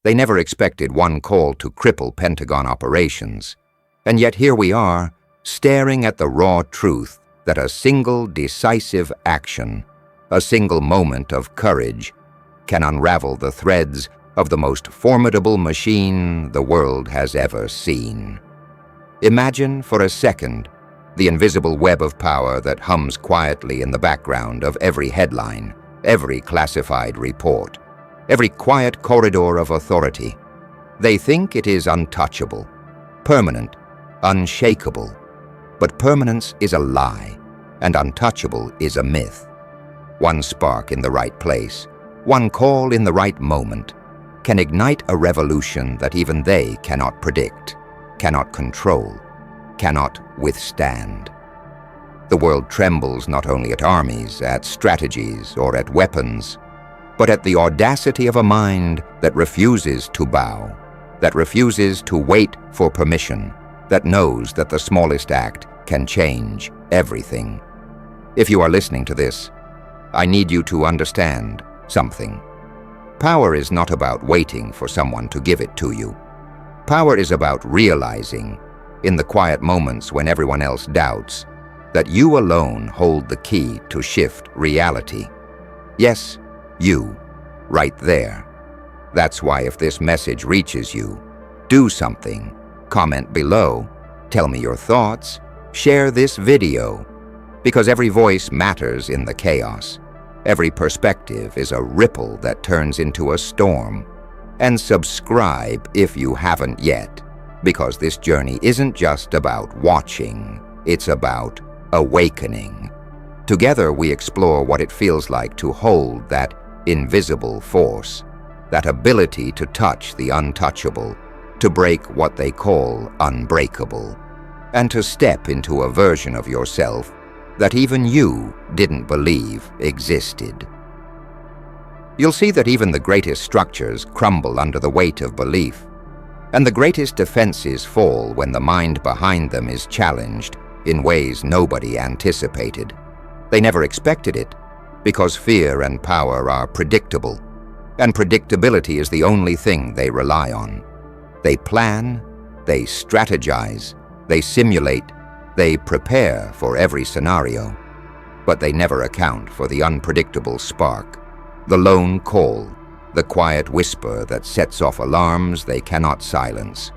They never expected one call to cripple Pentagon operations. And yet here we are, staring at the raw truth that a single decisive action, a single moment of courage, can unravel the threads of the most formidable machine the world has ever seen. Imagine for a second the invisible web of power that hums quietly in the background of every headline, every classified report, every quiet corridor of authority. They think it is untouchable, permanent, unshakable. But permanence is a lie, and untouchable is a myth. One spark in the right place, one call in the right moment, can ignite a revolution that even they cannot predict, cannot control, cannot withstand. The world trembles not only at armies, at strategies, or at weapons, but at the audacity of a mind that refuses to bow, that refuses to wait for permission, that knows that the smallest act can change everything. If you are listening to this, I need you to understand something. Power is not about waiting for someone to give it to you. Power is about realizing, in the quiet moments when everyone else doubts, that you alone hold the key to shift reality. Yes, you, right there. That's why if this message reaches you, do something. Comment below, tell me your thoughts, share this video, because every voice matters in the chaos. Every perspective is a ripple that turns into a storm. And subscribe if you haven't yet, because this journey isn't just about watching, it's about awakening. Together we explore what it feels like to hold that invisible force, that ability to touch the untouchable, to break what they call unbreakable, and to step into a version of yourself that even you didn't believe existed. You'll see that even the greatest structures crumble under the weight of belief, and the greatest defenses fall when the mind behind them is challenged in ways nobody anticipated. They never expected it, because fear and power are predictable, and predictability is the only thing they rely on. They plan, they strategize, they simulate, they prepare for every scenario, but they never account for the unpredictable spark, the lone call, the quiet whisper that sets off alarms they cannot silence.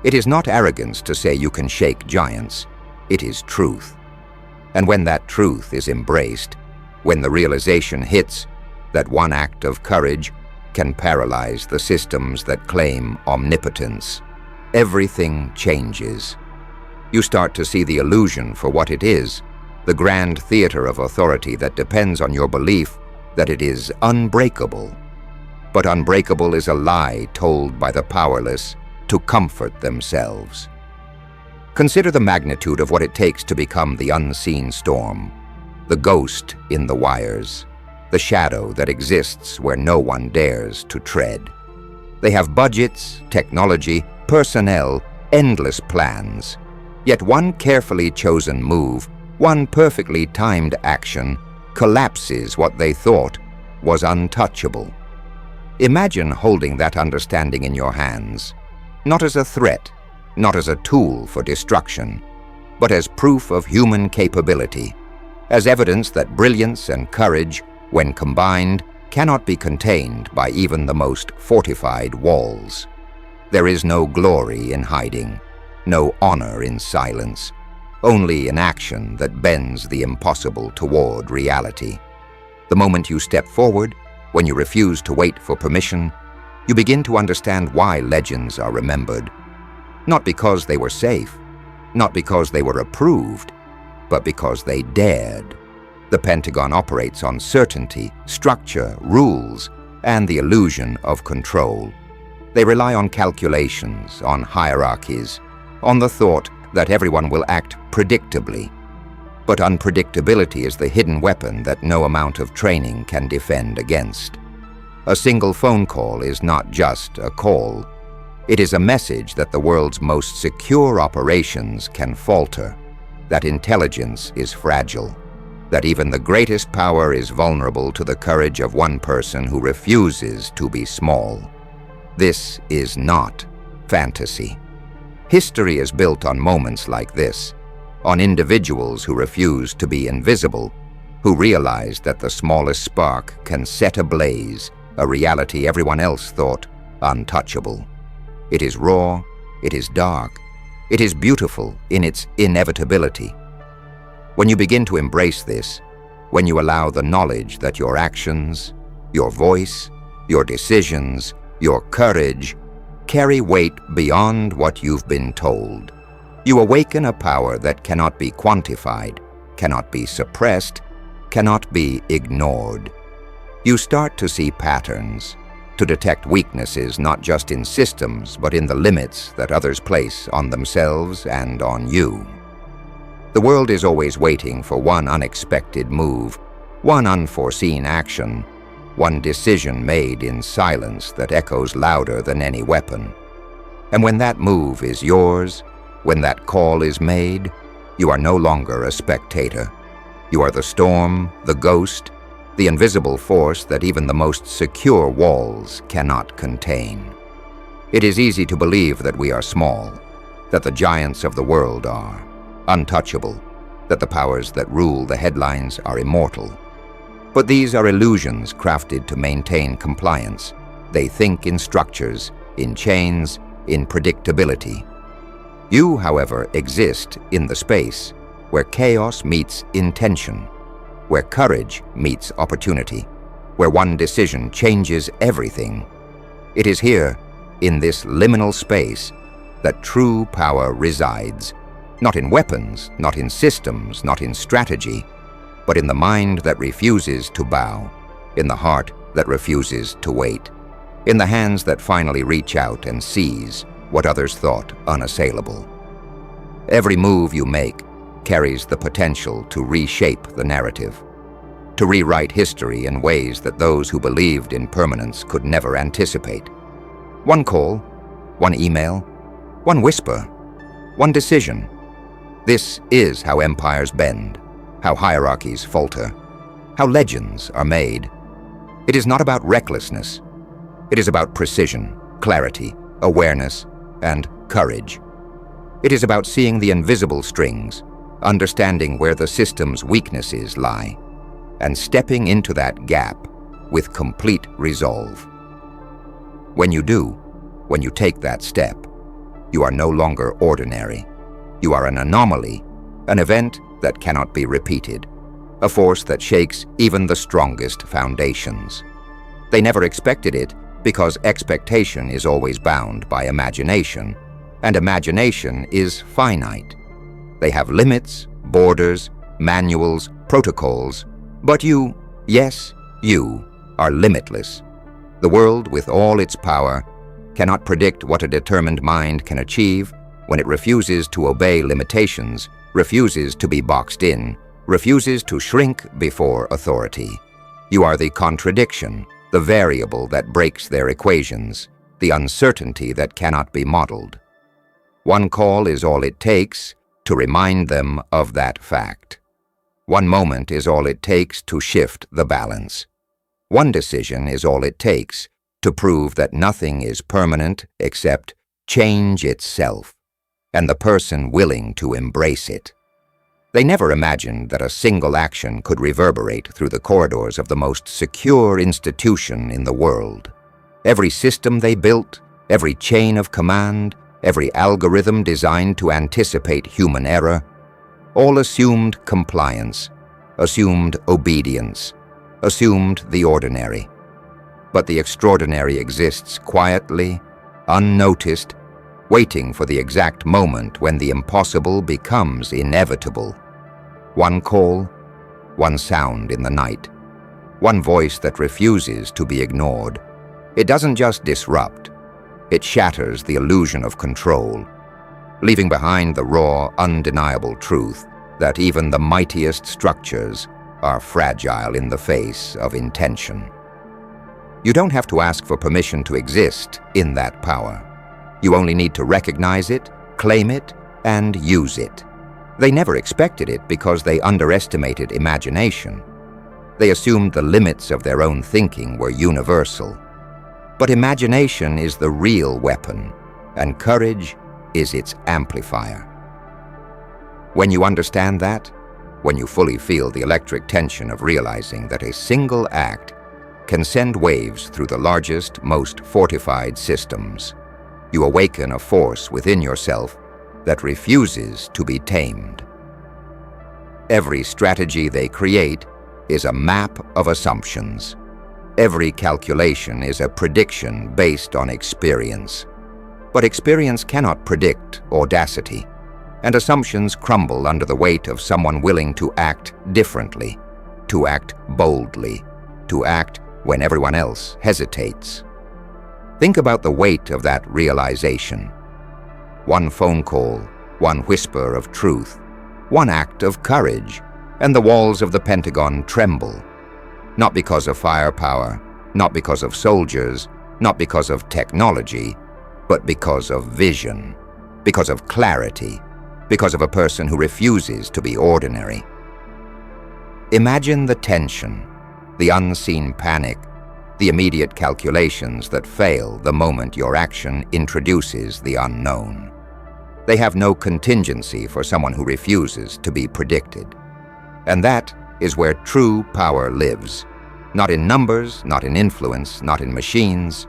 It is not arrogance to say you can shake giants. It is truth. And when that truth is embraced, when the realization hits that one act of courage can paralyze the systems that claim omnipotence, everything changes. You start to see the illusion for what it is, the grand theater of authority that depends on your belief that it is unbreakable. But unbreakable is a lie told by the powerless to comfort themselves. Consider the magnitude of what it takes to become the unseen storm, the ghost in the wires, the shadow that exists where no one dares to tread. They have budgets, technology, personnel, endless plans. Yet one carefully chosen move, one perfectly timed action, collapses what they thought was untouchable. Imagine holding that understanding in your hands, not as a threat, not as a tool for destruction, but as proof of human capability, as evidence that brilliance and courage, when combined, cannot be contained by even the most fortified walls. There is no glory in hiding, no honor in silence, only an action that bends the impossible toward reality. The moment you step forward, when you refuse to wait for permission, you begin to understand why legends are remembered. Not because they were safe, not because they were approved, but because they dared. The Pentagon operates on certainty, structure, rules, and the illusion of control. They rely on calculations, on hierarchies, on the thought that everyone will act predictably. But unpredictability is the hidden weapon that no amount of training can defend against. A single phone call is not just a call. It is a message that the world's most secure operations can falter, that intelligence is fragile, that even the greatest power is vulnerable to the courage of one person who refuses to be small. This is not fantasy. History is built on moments like this, on individuals who refuse to be invisible, who realize that the smallest spark can set ablaze a reality everyone else thought untouchable. It is raw, it is dark, it is beautiful in its inevitability. When you begin to embrace this, when you allow the knowledge that your actions, your voice, your decisions, your courage carry weight beyond what you've been told, you awaken a power that cannot be quantified, cannot be suppressed, cannot be ignored. You start to see patterns, to detect weaknesses not just in systems but in the limits that others place on themselves and on you. The world is always waiting for one unexpected move, one unforeseen action, one decision made in silence that echoes louder than any weapon. And when that move is yours, when that call is made, you are no longer a spectator. You are the storm, the ghost, the invisible force that even the most secure walls cannot contain. It is easy to believe that we are small, that the giants of the world are untouchable, that the powers that rule the headlines are immortal. But these are illusions crafted to maintain compliance. They think in structures, in chains, in predictability. You, however, exist in the space where chaos meets intention, where courage meets opportunity, where one decision changes everything. It is here, in this liminal space, that true power resides, not in weapons, not in systems, not in strategy, but in the mind that refuses to bow, in the heart that refuses to wait, in the hands that finally reach out and seize what others thought unassailable. Every move you make carries the potential to reshape the narrative, to rewrite history in ways that those who believed in permanence could never anticipate. One call, one email, one whisper, one decision. This is how empires bend, how hierarchies falter, how legends are made. It is not about recklessness. It is about precision, clarity, awareness, and courage. It is about seeing the invisible strings, understanding where the system's weaknesses lie, and stepping into that gap with complete resolve. When you do, when you take that step, you are no longer ordinary. You are an anomaly, an event that cannot be repeated, a force that shakes even the strongest foundations. They never expected it because expectation is always bound by imagination, and imagination is finite. They have limits, borders, manuals, protocols, but you, yes, you, are limitless. The world, with all its power, cannot predict what a determined mind can achieve when it refuses to obey limitations, refuses to be boxed in, refuses to shrink before authority. You are the contradiction, the variable that breaks their equations, the uncertainty that cannot be modeled. One call is all it takes to remind them of that fact. One moment is all it takes to shift the balance. One decision is all it takes to prove that nothing is permanent except change itself, and the person willing to embrace it. They never imagined that a single action could reverberate through the corridors of the most secure institution in the world. Every system they built, every chain of command, every algorithm designed to anticipate human error, all assumed compliance, assumed obedience, assumed the ordinary. But the extraordinary exists quietly, unnoticed, waiting for the exact moment when the impossible becomes inevitable. One call, one sound in the night, one voice that refuses to be ignored. It doesn't just disrupt, it shatters the illusion of control, leaving behind the raw, undeniable truth that even the mightiest structures are fragile in the face of intention. You don't have to ask for permission to exist in that power. You only need to recognize it, claim it, and use it. They never expected it because they underestimated imagination. They assumed the limits of their own thinking were universal. But imagination is the real weapon, and courage is its amplifier. When you understand that, when you fully feel the electric tension of realizing that a single act can send waves through the largest, most fortified systems, you awaken a force within yourself that refuses to be tamed. Every strategy they create is a map of assumptions. Every calculation is a prediction based on experience. But experience cannot predict audacity, and assumptions crumble under the weight of someone willing to act differently, to act boldly, to act when everyone else hesitates. Think about the weight of that realization. One phone call, one whisper of truth, one act of courage, and the walls of the Pentagon tremble. Not because of firepower, not because of soldiers, not because of technology, but because of vision, because of clarity, because of a person who refuses to be ordinary. Imagine the tension, the unseen panic, the immediate calculations that fail the moment your action introduces the unknown. They have no contingency for someone who refuses to be predicted. And that is where true power lives. Not in numbers, not in influence, not in machines,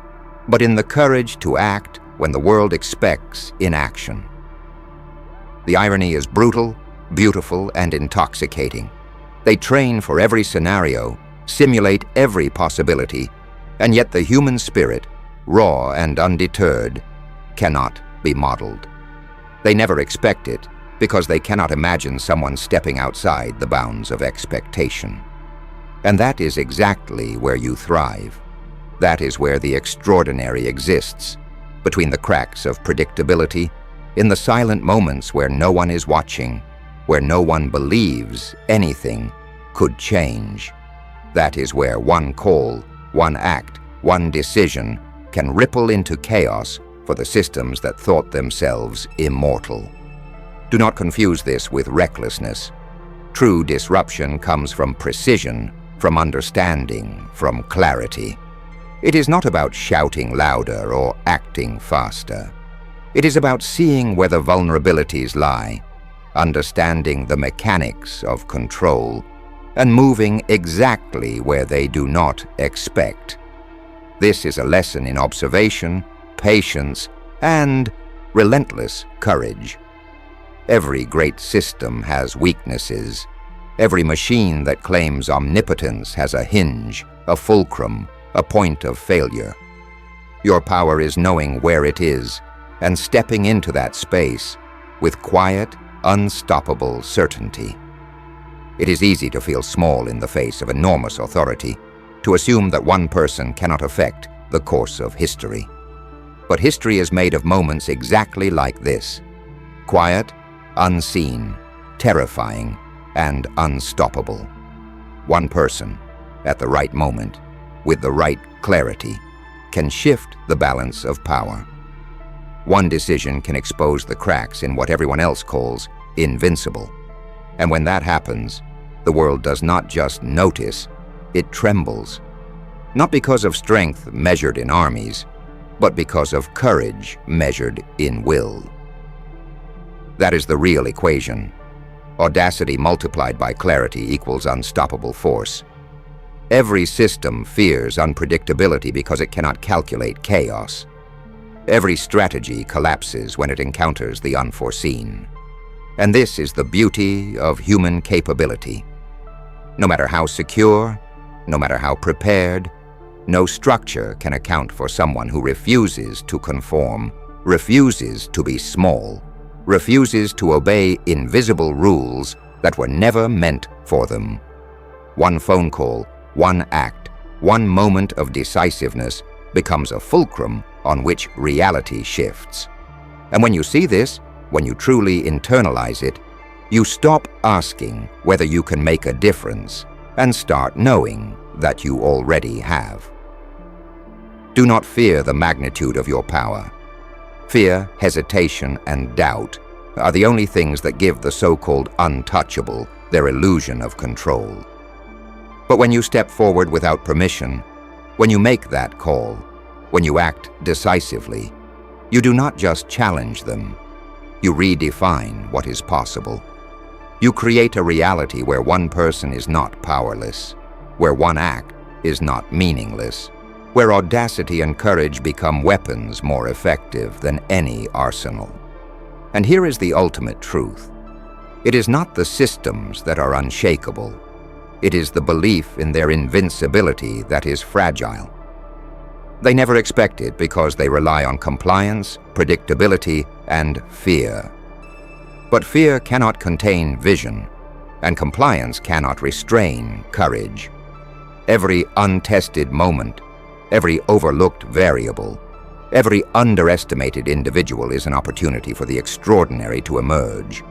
but in the courage to act when the world expects inaction. The irony is brutal, beautiful, and intoxicating. They train for every scenario, simulate every possibility, and yet the human spirit, raw and undeterred, cannot be modeled. They never expect it because they cannot imagine someone stepping outside the bounds of expectation. And that is exactly where you thrive. That is where the extraordinary exists, between the cracks of predictability, in the silent moments where no one is watching, where no one believes anything could change. That is where one call, one act, one decision can ripple into chaos for the systems that thought themselves immortal. Do not confuse this with recklessness. True disruption comes from precision, from understanding, from clarity. It is not about shouting louder or acting faster. It is about seeing where the vulnerabilities lie, understanding the mechanics of control, and moving exactly where they do not expect. This is a lesson in observation, patience, and relentless courage. Every great system has weaknesses. Every machine that claims omnipotence has a hinge, a fulcrum, a point of failure. Your power is knowing where it is and stepping into that space with quiet, unstoppable certainty. It is easy to feel small in the face of enormous authority, to assume that one person cannot affect the course of history. But history is made of moments exactly like this: quiet, unseen, terrifying, and unstoppable. One person, at the right moment, with the right clarity, can shift the balance of power. One decision can expose the cracks in what everyone else calls invincible. And when that happens, the world does not just notice, it trembles. Not because of strength measured in armies, but because of courage measured in will. That is the real equation. Audacity multiplied by clarity equals unstoppable force. Every system fears unpredictability because it cannot calculate chaos. Every strategy collapses when it encounters the unforeseen. And this is the beauty of human capability. No matter how secure, no matter how prepared, no structure can account for someone who refuses to conform, refuses to be small, refuses to obey invisible rules that were never meant for them. One phone call, one act, one moment of decisiveness becomes a fulcrum on which reality shifts. And when you see this, when you truly internalize it, you stop asking whether you can make a difference and start knowing that you already have. Do not fear the magnitude of your power. Fear, hesitation, and doubt are the only things that give the so-called untouchable their illusion of control. But when you step forward without permission, when you make that call, When you act decisively, you do not just challenge them. You redefine what is possible. You create a reality where one person is not powerless, where one act is not meaningless, where audacity and courage become weapons more effective than any arsenal. And here is the ultimate truth. It is not the systems that are unshakable. It is the belief in their invincibility that is fragile. They never expect it because they rely on compliance, predictability, and fear. But fear cannot contain vision, and compliance cannot restrain courage. Every untested moment, every overlooked variable, every underestimated individual is an opportunity for the extraordinary to emerge.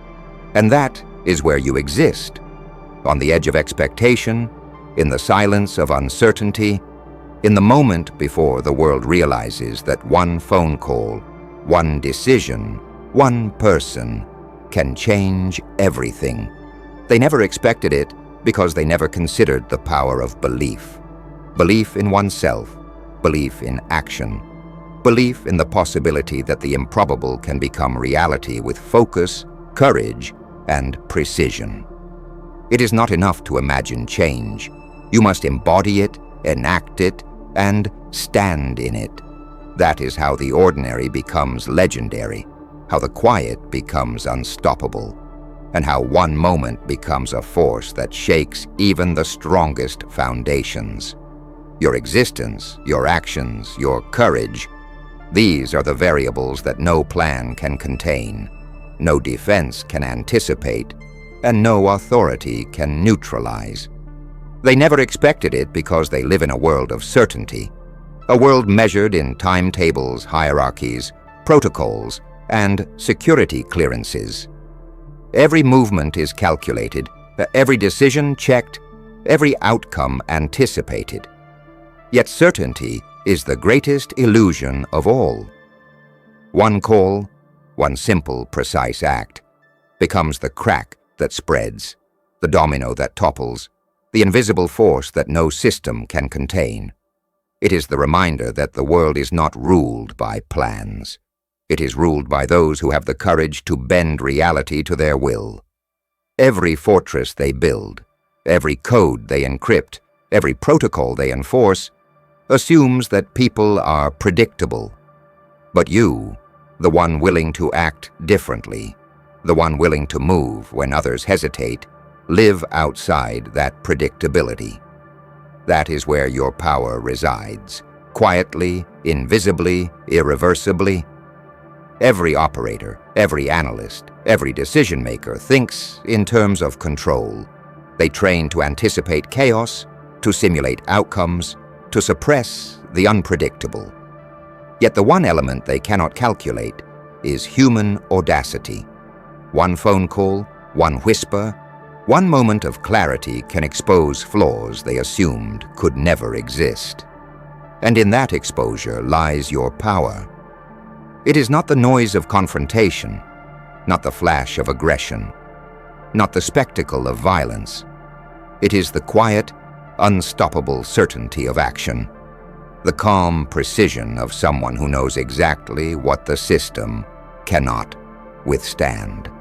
And that is where you exist, on the edge of expectation, in the silence of uncertainty, in the moment before the world realizes that one phone call, one decision, one person can change everything. They never expected it because they never considered the power of belief. Belief in oneself, belief in action, belief in the possibility that the improbable can become reality with focus, courage, and precision. It is not enough to imagine change. You must embody it, enact it, and stand in it. That is how the ordinary becomes legendary, how the quiet becomes unstoppable, and how one moment becomes a force that shakes even the strongest foundations. Your existence, your actions, your courage, these are the variables that no plan can contain, no defense can anticipate, and no authority can neutralize. They never expected it because they live in a world of certainty, a world measured in timetables, hierarchies, protocols, and security clearances. Every movement is calculated, every decision checked, every outcome anticipated. Yet certainty is the greatest illusion of all. One call, one simple, precise act, becomes the crack that spreads, the domino that topples, the invisible force that no system can contain. It is the reminder that the world is not ruled by plans. It is ruled by those who have the courage to bend reality to their will. Every fortress they build, every code they encrypt, every protocol they enforce, assumes that people are predictable. But you, the one willing to act differently, the one willing to move when others hesitate, live outside that predictability. That is where your power resides, quietly, invisibly, irreversibly. Every operator, every analyst, every decision-maker thinks in terms of control. They train to anticipate chaos, to simulate outcomes, to suppress the unpredictable. Yet the one element they cannot calculate is human audacity. One phone call, one whisper, one moment of clarity can expose flaws they assumed could never exist. And in that exposure lies your power. It is not the noise of confrontation, not the flash of aggression, not the spectacle of violence. It is the quiet, unstoppable certainty of action, the calm precision of someone who knows exactly what the system cannot withstand.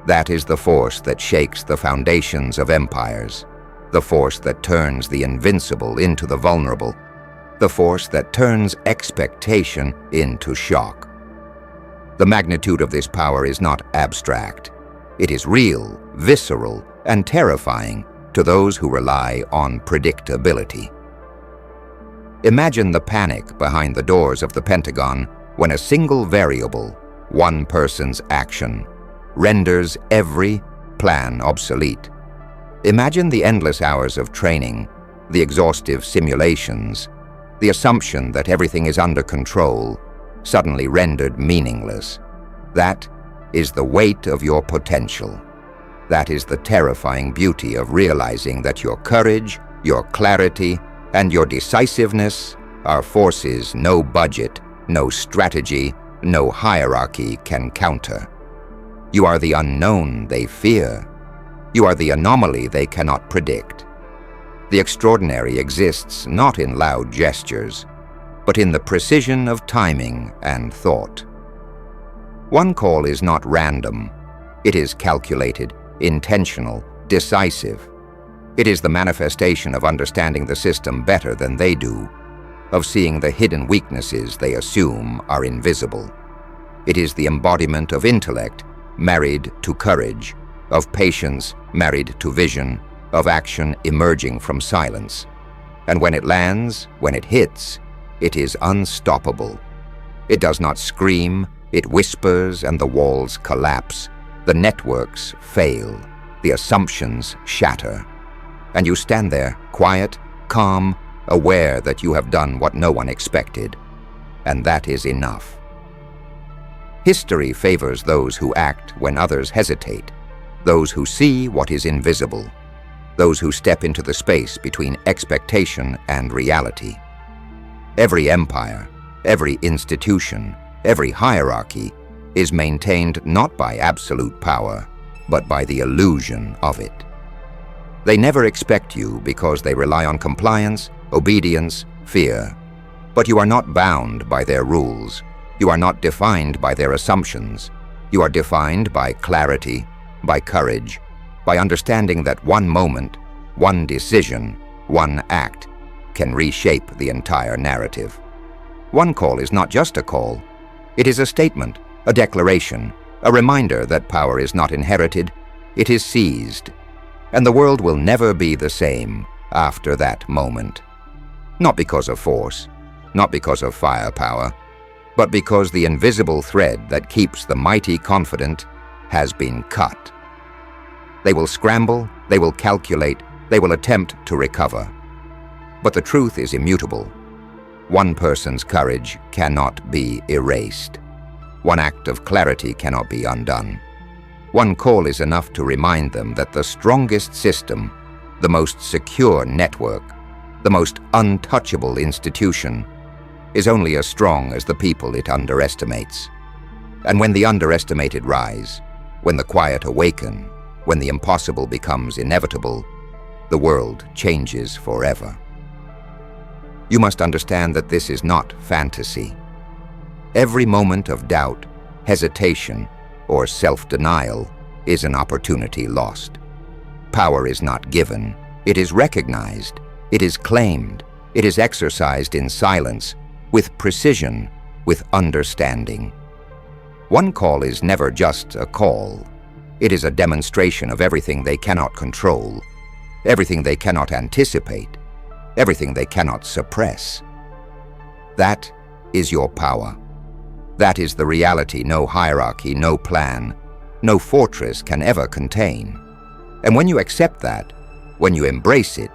That is the force that shakes the foundations of empires, the force that turns the invincible into the vulnerable, the force that turns expectation into shock. The magnitude of this power is not abstract. It is real, visceral, and terrifying to those who rely on predictability. Imagine the panic behind the doors of the Pentagon when a single variable, one person's action, renders every plan obsolete. Imagine the endless hours of training, the exhaustive simulations, the assumption that everything is under control, suddenly rendered meaningless. That is the weight of your potential. That is the terrifying beauty of realizing that your courage, your clarity, and your decisiveness are forces no budget, no strategy, no hierarchy can counter. You are the unknown they fear. You are the anomaly they cannot predict. The extraordinary exists not in loud gestures, but in the precision of timing and thought. One call is not random. It is calculated, intentional, decisive. It is the manifestation of understanding the system better than they do, of seeing the hidden weaknesses they assume are invisible. It is the embodiment of intellect married to courage, of patience married to vision, of action emerging from silence. And when it lands, when it hits, it is unstoppable. It does not scream, it whispers and the walls collapse. The networks fail, the assumptions shatter. And you stand there, quiet, calm, aware that you have done what no one expected. And that is enough. History favors those who act when others hesitate, those who see what is invisible, those who step into the space between expectation and reality. Every empire, every institution, every hierarchy is maintained not by absolute power, but by the illusion of it. They never expect you because they rely on compliance, obedience, fear. But you are not bound by their rules. You are not defined by their assumptions. You are defined by clarity, by courage, by understanding that one moment, one decision, one act can reshape the entire narrative. One call is not just a call. It is a statement, a declaration, a reminder that power is not inherited, it is seized. And the world will never be the same after that moment. Not because of force, not because of firepower, but because the invisible thread that keeps the mighty confident has been cut. They will scramble, they will calculate, they will attempt to recover. But the truth is immutable. One person's courage cannot be erased. One act of clarity cannot be undone. One call is enough to remind them that the strongest system, the most secure network, the most untouchable institution, is only as strong as the people it underestimates. And when the underestimated rise, when the quiet awaken, when the impossible becomes inevitable, the world changes forever. You must understand that this is not fantasy. Every moment of doubt, hesitation, or self-denial is an opportunity lost. Power is not given, it is recognized, it is claimed, it is exercised in silence, with precision, with understanding. One call is never just a call. It is a demonstration of everything they cannot control, everything they cannot anticipate, everything they cannot suppress. That is your power. That is the reality no hierarchy, no plan, no fortress can ever contain. And when you accept that, when you embrace it,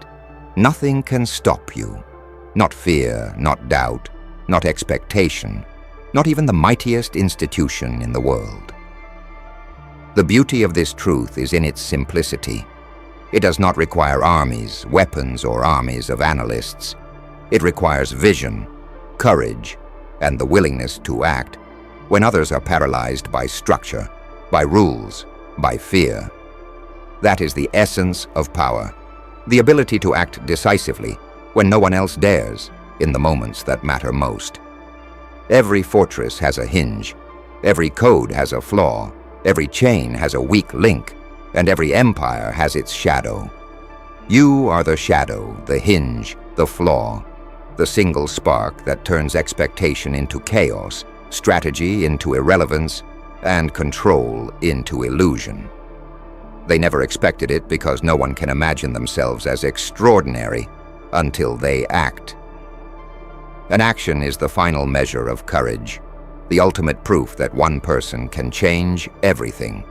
nothing can stop you. Not fear, not doubt, not expectation, not even the mightiest institution in the world. The beauty of this truth is in its simplicity. It does not require armies, weapons, or armies of analysts. It requires vision, courage, and the willingness to act when others are paralyzed by structure, by rules, by fear. That is the essence of power, the ability to act decisively when no one else dares, in the moments that matter most. Every fortress has a hinge, every code has a flaw, every chain has a weak link, and every empire has its shadow. You are the shadow, the hinge, the flaw, the single spark that turns expectation into chaos, strategy into irrelevance, and control into illusion. They never expected it because no one can imagine themselves as extraordinary until they act. An action is the final measure of courage, the ultimate proof that one person can change everything.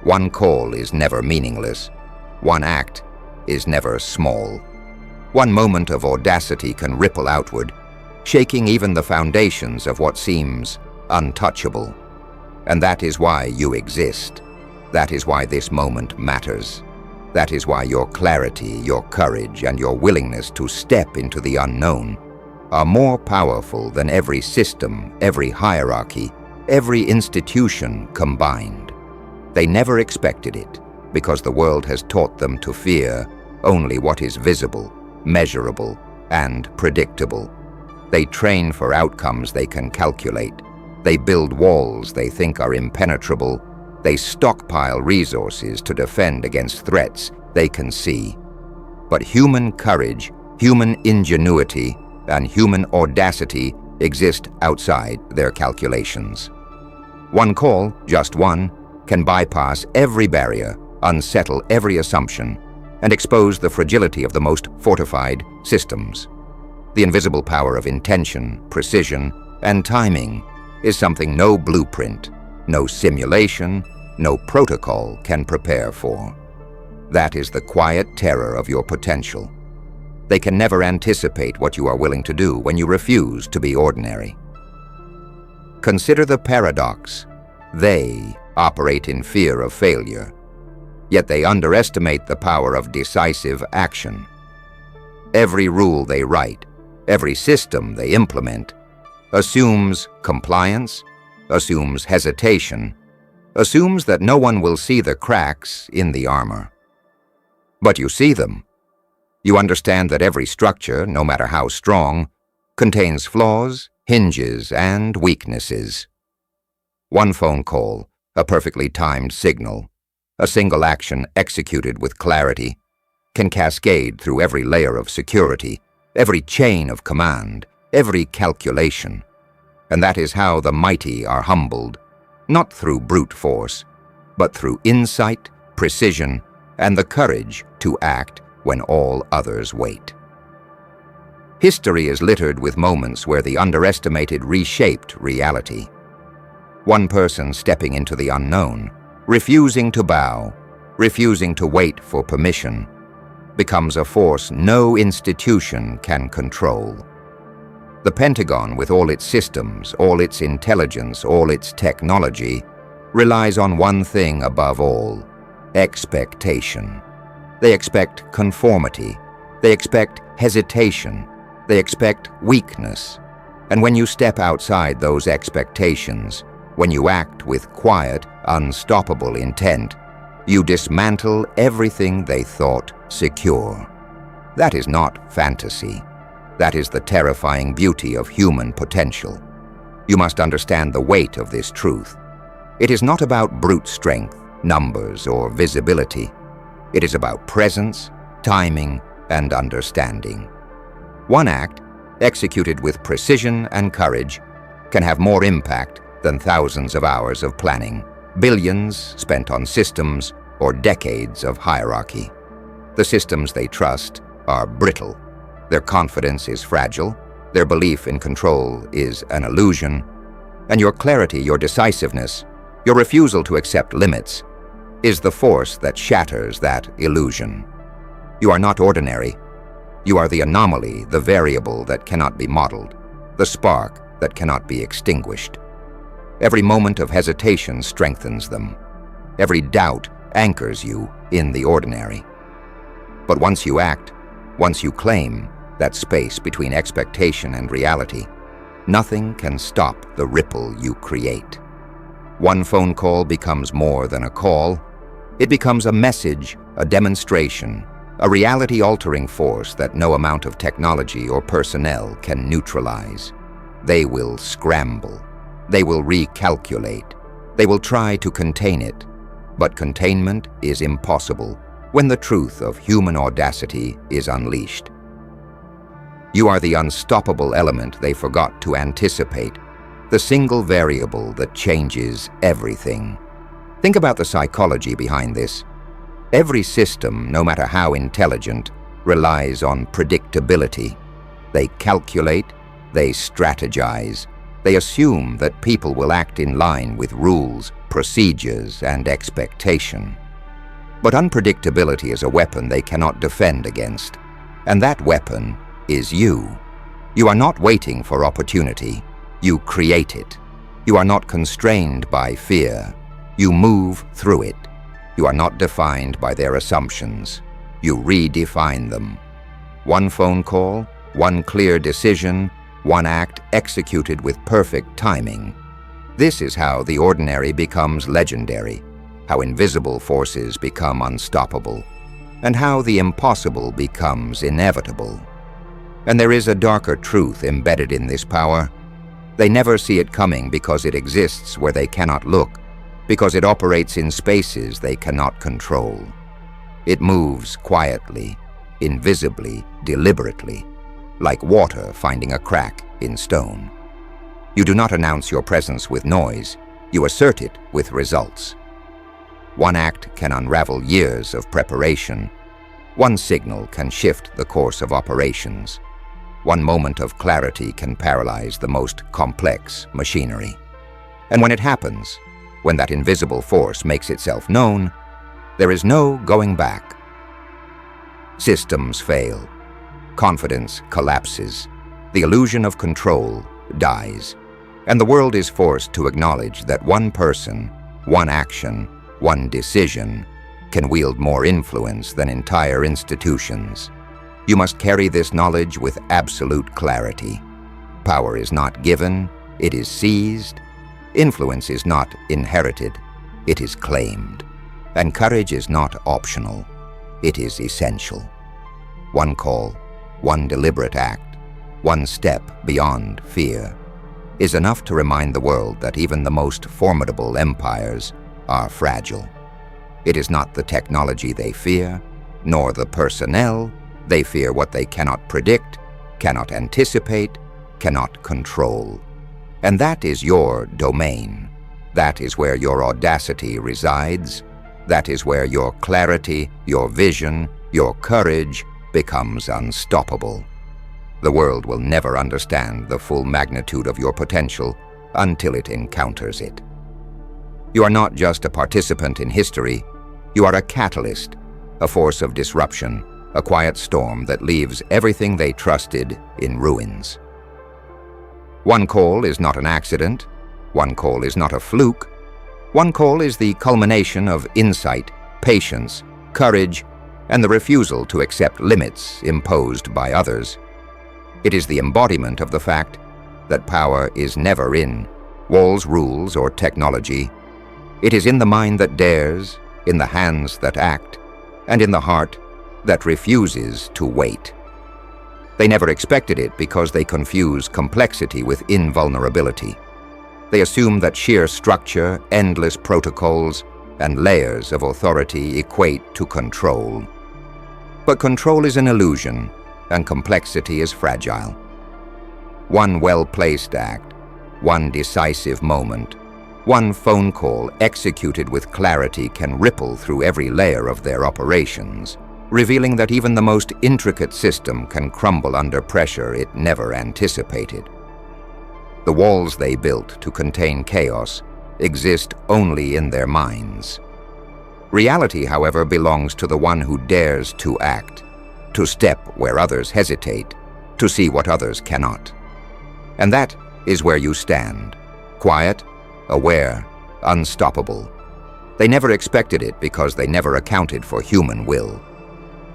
One call is never meaningless. One act is never small. One moment of audacity can ripple outward, shaking even the foundations of what seems untouchable. And that is why you exist. That is why this moment matters. That is why your clarity, your courage, and your willingness to step into the unknown are more powerful than every system, every hierarchy, every institution combined. They never expected it because the world has taught them to fear only what is visible, measurable, and predictable. They train for outcomes they can calculate. They build walls they think are impenetrable. They stockpile resources to defend against threats they can see. But human courage, human ingenuity, and human audacity exist outside their calculations. One call, just one, can bypass every barrier, unsettle every assumption, and expose the fragility of the most fortified systems. The invisible power of intention, precision, and timing is something no blueprint, no simulation, no protocol can prepare for. That is the quiet terror of your potential. They can never anticipate what you are willing to do when you refuse to be ordinary. Consider the paradox. They operate in fear of failure, yet they underestimate the power of decisive action. Every rule they write, every system they implement, assumes compliance, assumes hesitation, assumes that no one will see the cracks in the armor. But you see them. You understand that every structure, no matter how strong, contains flaws, hinges, and weaknesses. One phone call, a perfectly timed signal, a single action executed with clarity, can cascade through every layer of security, every chain of command, every calculation. And that is how the mighty are humbled, not through brute force, but through insight, precision, and the courage to act when all others wait. History is littered with moments where the underestimated reshaped reality. One person stepping into the unknown, refusing to bow, refusing to wait for permission, becomes a force no institution can control. The Pentagon, with all its systems, all its intelligence, all its technology, relies on one thing above all: expectation. They expect conformity. They expect hesitation. They expect weakness. And when you step outside those expectations, when you act with quiet, unstoppable intent, you dismantle everything they thought secure. That is not fantasy. That is the terrifying beauty of human potential. You must understand the weight of this truth. It is not about brute strength, numbers, or visibility. It is about presence, timing, and understanding. One act, executed with precision and courage, can have more impact than thousands of hours of planning, billions spent on systems, or decades of hierarchy. The systems they trust are brittle. Their confidence is fragile. Their belief in control is an illusion. And your clarity, your decisiveness, your refusal to accept limits, is the force that shatters that illusion. You are not ordinary. You are the anomaly, the variable that cannot be modeled, the spark that cannot be extinguished. Every moment of hesitation strengthens them. Every doubt anchors you in the ordinary. But once you act, once you claim that space between expectation and reality, nothing can stop the ripple you create. One phone call becomes more than a call. It becomes a message, a demonstration, a reality-altering force that no amount of technology or personnel can neutralize. They will scramble. They will recalculate. They will try to contain it. But containment is impossible when the truth of human audacity is unleashed. You are the unstoppable element they forgot to anticipate, the single variable that changes everything. Think about the psychology behind this. Every system, no matter how intelligent, relies on predictability. They calculate, they strategize, they assume that people will act in line with rules, procedures, and expectation. But unpredictability is a weapon they cannot defend against, and that weapon is you. You are not waiting for opportunity. You create it. You are not constrained by fear. You move through it. You are not defined by their assumptions. You redefine them. One phone call, one clear decision, one act executed with perfect timing. This is how the ordinary becomes legendary, how invisible forces become unstoppable, and how the impossible becomes inevitable. And there is a darker truth embedded in this power. They never see it coming because it exists where they cannot look, because it operates in spaces they cannot control. It moves quietly, invisibly, deliberately, like water finding a crack in stone. You do not announce your presence with noise, you assert it with results. One act can unravel years of preparation. One signal can shift the course of operations. One moment of clarity can paralyze the most complex machinery. And when it happens, when that invisible force makes itself known, there is no going back. Systems fail. Confidence collapses. The illusion of control dies. And the world is forced to acknowledge that one person, one action, one decision can wield more influence than entire institutions. You must carry this knowledge with absolute clarity. Power is not given, it is seized. Influence is not inherited, it is claimed. And courage is not optional, it is essential. One call, one deliberate act, one step beyond fear, is enough to remind the world that even the most formidable empires are fragile. It is not the technology they fear, nor the personnel. They fear what they cannot predict, cannot anticipate, cannot control. And that is your domain. That is where your audacity resides. That is where your clarity, your vision, your courage becomes unstoppable. The world will never understand the full magnitude of your potential until it encounters it. You are not just a participant in history, you are a catalyst, a force of disruption, a quiet storm that leaves everything they trusted in ruins. One call is not an accident. One call is not a fluke. One call is the culmination of insight, patience, courage, and the refusal to accept limits imposed by others. It is the embodiment of the fact that power is never in walls, rules, or technology. It is in the mind that dares, in the hands that act, and in the heart that refuses to wait. They never expected it because they confuse complexity with invulnerability. They assume that sheer structure, endless protocols, and layers of authority equate to control. But control is an illusion, and complexity is fragile. One well-placed act, one decisive moment, one phone call executed with clarity can ripple through every layer of their operations, revealing that even the most intricate system can crumble under pressure it never anticipated. The walls they built to contain chaos exist only in their minds. Reality, however, belongs to the one who dares to act, to step where others hesitate, to see what others cannot. And that is where you stand, quiet, aware, unstoppable. They never expected it because they never accounted for human will.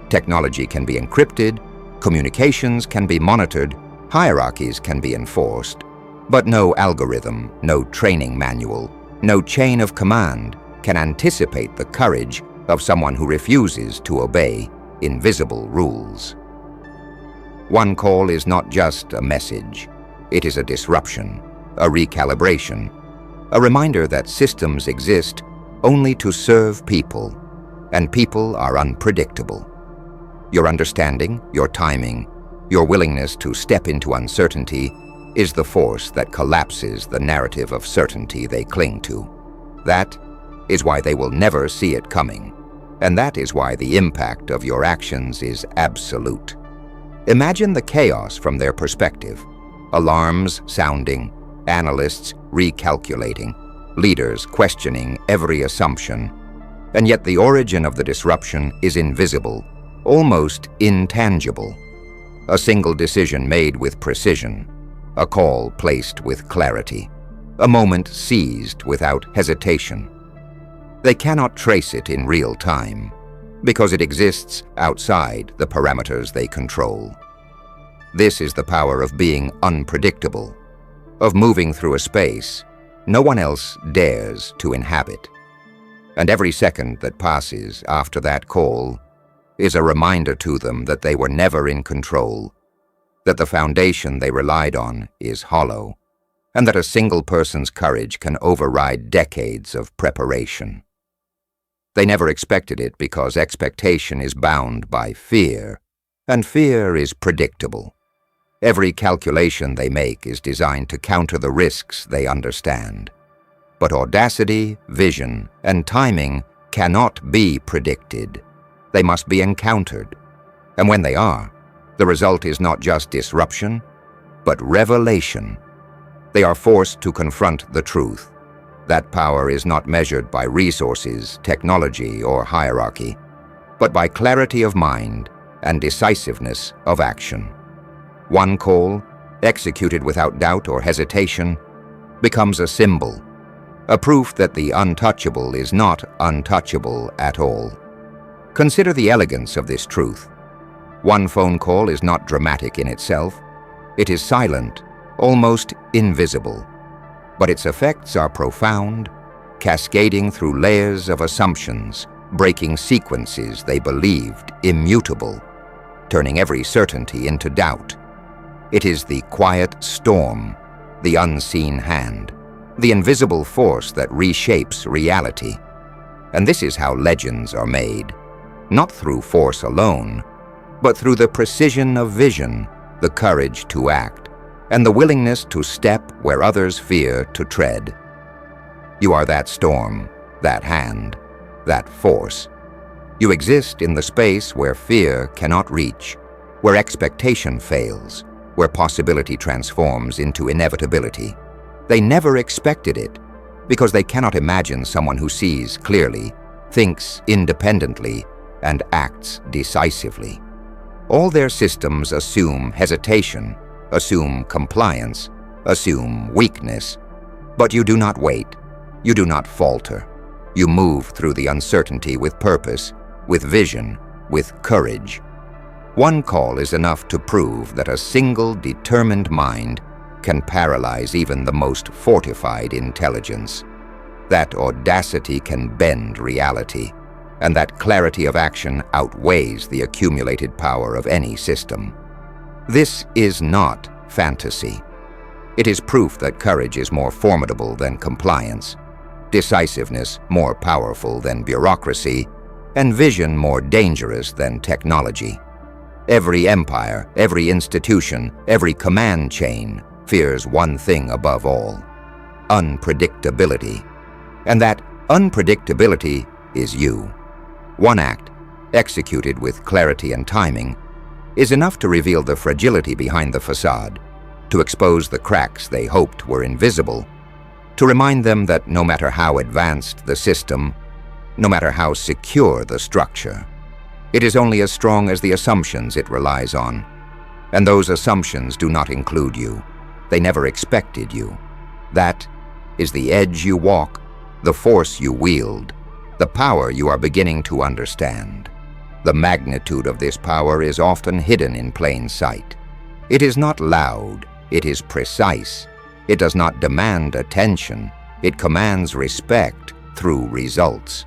Technology can be encrypted, communications can be monitored, hierarchies can be enforced, but no algorithm, no training manual, no chain of command can anticipate the courage of someone who refuses to obey invisible rules. One call is not just a message, it is a disruption, a recalibration, a reminder that systems exist only to serve people, and people are unpredictable. Your understanding, your timing, your willingness to step into uncertainty is the force that collapses the narrative of certainty they cling to. That is why they will never see it coming, and that is why the impact of your actions is absolute. Imagine the chaos from their perspective. Alarms sounding, analysts recalculating, leaders questioning every assumption. And yet the origin of the disruption is invisible, almost intangible. A single decision made with precision, a call placed with clarity, a moment seized without hesitation. They cannot trace it in real time, because it exists outside the parameters they control. This is the power of being unpredictable, of moving through a space no one else dares to inhabit. And every second that passes after that call is a reminder to them that they were never in control, that the foundation they relied on is hollow, and that a single person's courage can override decades of preparation. They never expected it because expectation is bound by fear, and fear is predictable. Every calculation they make is designed to counter the risks they understand. But audacity, vision, and timing cannot be predicted. They must be encountered. And when they are, the result is not just disruption, but revelation. They are forced to confront the truth. That power is not measured by resources, technology, or hierarchy, but by clarity of mind and decisiveness of action. One call, executed without doubt or hesitation, becomes a symbol, a proof that the untouchable is not untouchable at all. Consider the elegance of this truth. One phone call is not dramatic in itself. It is silent, almost invisible. But its effects are profound, cascading through layers of assumptions, breaking sequences they believed immutable, turning every certainty into doubt. It is the quiet storm, the unseen hand, the invisible force that reshapes reality. And this is how legends are made, not through force alone, but through the precision of vision, the courage to act, and the willingness to step where others fear to tread. You are that storm, that hand, that force. You exist in the space where fear cannot reach, where expectation fails, where possibility transforms into inevitability. They never expected it, because they cannot imagine someone who sees clearly, thinks independently, and acts decisively. All their systems assume hesitation, assume compliance, assume weakness. But you do not wait. You do not falter. You move through the uncertainty with purpose, with vision, with courage. One call is enough to prove that a single determined mind can paralyze even the most fortified intelligence. That audacity can bend reality, and that clarity of action outweighs the accumulated power of any system. This is not fantasy. It is proof that courage is more formidable than compliance, decisiveness more powerful than bureaucracy, and vision more dangerous than technology. Every empire, every institution, every command chain fears one thing above all: unpredictability. And that unpredictability is you. One act, executed with clarity and timing, is enough to reveal the fragility behind the facade, to expose the cracks they hoped were invisible, to remind them that no matter how advanced the system, no matter how secure the structure, it is only as strong as the assumptions it relies on. And those assumptions do not include you. They never expected you. That is the edge you walk, the force you wield, the power you are beginning to understand. The magnitude of this power is often hidden in plain sight. It is not loud, it is precise. It does not demand attention, it commands respect through results.